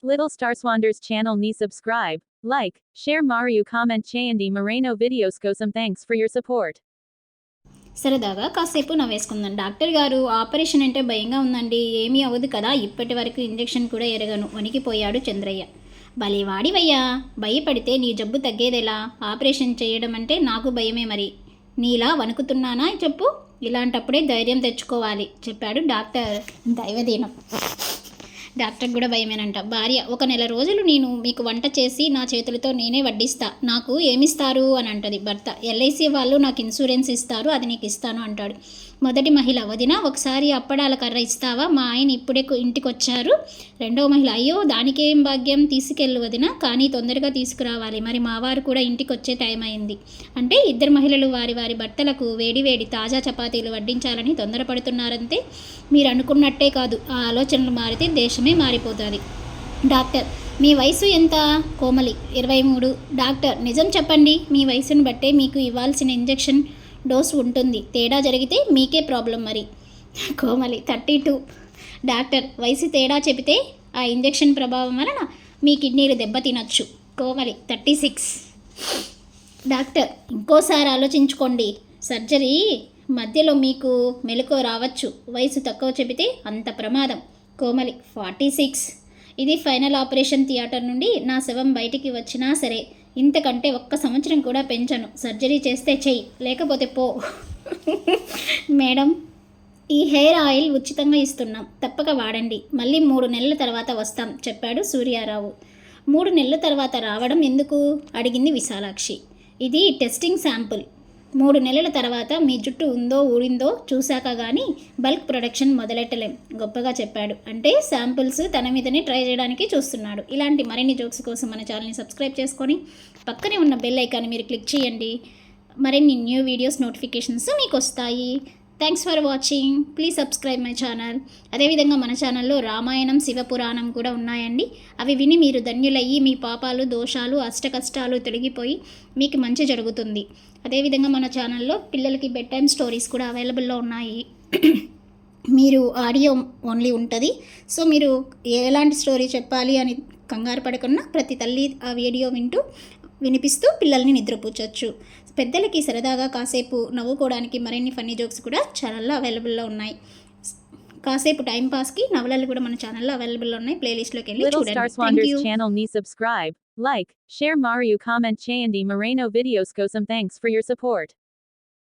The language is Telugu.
Little Star Swanders channel ni subscribe, like, share Mariu comment చేయండి Moreno videos కోసం thanks for your support. సరదాగా కాసేపు నవ్వేసుకుందాం. డాక్టర్ గారు, ఆపరేషన్ అంటే భయంగా ఉందండి. ఏమీ అవ్వదు కదా, ఇప్పటి వరకు ఇంజెక్షన్ కూడా ఎరగను వణికిపోయాడు చంద్రయ్య. భలేవాడివయ్యా, భయపడితే నీ జబ్బు తగ్గేదెలా? ఆపరేషన్ చేయడం అంటే నాకు భయమే. మరి నీలా వణుకుతున్నానా చెప్పు? ఇలాంటప్పుడే ధైర్యం తెచ్చుకోవాలి చెప్పాడు డాక్టర్ దైవదీనం. డాక్టర్కి కూడా భయమేనంట. భార్య, 1 నెల రోజులు నేను మీకు వంట చేసి నా చేతులతో నేనే వడ్డిస్తా, నాకు ఏమిస్తారు అని అంటది. భర్త, ఎల్ఐసి వాళ్ళు నాకు ఇన్సూరెన్స్ ఇస్తారు, అది నీకు ఇస్తాను అంటాడు. మొదటి మహిళ, వదిన ఒకసారి అప్పడాల కర్ర ఇస్తావా, మా ఆయన ఇప్పుడే ఇంటికి వచ్చారు. రెండవ మహిళ, అయ్యో దానికేం భాగ్యం, తీసుకెళ్ళు వదిన, కానీ తొందరగా తీసుకురావాలి, మరి మా వారు కూడా ఇంటికి వచ్చే టైం అయింది అంటే ఇద్దరు మహిళలు వారి వారి భర్తలకు వేడి వేడి తాజా చపాతీలు వడ్డించాలని తొందరపడుతున్నారంతే. మీరు అనుకున్నట్టే కాదు, ఆ ఆలోచనలు మారితే దేశమే మారిపోతుంది. డాక్టర్, మీ వయసు ఎంత? కోమలి, 23. డాక్టర్, నిజం చెప్పండి, మీ వయసును బట్టే మీకు ఇవ్వాల్సిన ఇంజెక్షన్ డోస్ ఉంటుంది, తేడా జరిగితే మీకే ప్రాబ్లం. మరి కోమలి, 32. డాక్టర్, వయసు తేడా చెబితే ఆ ఇంజెక్షన్ ప్రభావం వలన మీ కిడ్నీలు దెబ్బతినొచ్చు. కోమలి, 36. డాక్టర్, ఇంకోసారి ఆలోచించుకోండి, సర్జరీ మధ్యలో మీకు మెలకువ రావచ్చు, వయసు తక్కువ చెబితే అంత ప్రమాదం. కోమలి, 46. ఇది ఫైనల్ ఆపరేషన్ థియేటర్ నుండి నా శవం బయటికి వచ్చినా సరే ఇంతకంటే 1 సంవత్సరం కూడా పెంచను, సర్జరీ చేస్తే చెయ్యి, లేకపోతే పో. మేడం, ఈ హెయిర్ ఆయిల్ ఉచితంగా ఇస్తున్నాం, తప్పక వాడండి, మళ్ళీ 3 నెలల తర్వాత వస్తాం చెప్పాడు సూర్యారావు. 3 నెలల తర్వాత రావడం ఎందుకు అడిగింది విశాలాక్షి. ఇది టెస్టింగ్ శాంపుల్, 3 నెలల తర్వాత మీ జుట్టు ఉందో ఊడిందో చూశాక కానీ బల్క్ ప్రొడక్షన్ మొదలెట్టలేం గొప్పగా చెప్పాడు. అంటే శాంపుల్స్ తన మీదనే ట్రై చేయడానికి చూస్తున్నాడు. ఇలాంటి మరిన్ని జోక్స్ కోసం మన ఛానల్ని సబ్స్క్రైబ్ చేసుకొని పక్కనే ఉన్న బెల్ ఐకాన్ని మీరు క్లిక్ చేయండి. మరిన్ని న్యూ వీడియోస్ నోటిఫికేషన్స్ మీకు వస్తాయి. Thanks for watching. Please subscribe my channel. అదేవిధంగా మన ఛానల్లో రామాయణం, శివపురాణం కూడా ఉన్నాయండి. అవి విని మీరు ధన్యులయ్యి మీ పాపాలు, దోషాలు, అష్టకష్టాలు తొలగిపోయి మీకు మంచి జరుగుతుంది. అదేవిధంగా మన ఛానల్లో పిల్లలకి బెడ్ టైమ్ స్టోరీస్ కూడా అవైలబుల్లో ఉన్నాయి. మీరు ఆడియో ఓన్లీ ఉంటుంది. సో మీరు ఎలాంటి స్టోరీ చెప్పాలి అని కంగారు పడకుండా ప్రతి తల్లి ఆ వీడియో వినిపిస్తూ పిల్లల్ని నిద్రపుచ్చచ్చు. పెద్దలకి సరదాగా కాసేపు నవ్వుకోవడానికి మరిన్ని ఫన్నీ జోక్స్ కూడా ఛానల్లో అవైలబుల్లో ఉన్నాయి. కాసేపు టైం పాస్కి నవలలు కూడా మన ఛానల్లో అవైలబుల్లో ఉన్నాయి. ప్లేలిస్ట్లోకి వెళ్ళి చూడండి. Little Star Swanders channel ni subscribe, like, share Mariu comment చేయండి Moreno videos కోసం thanks for your support.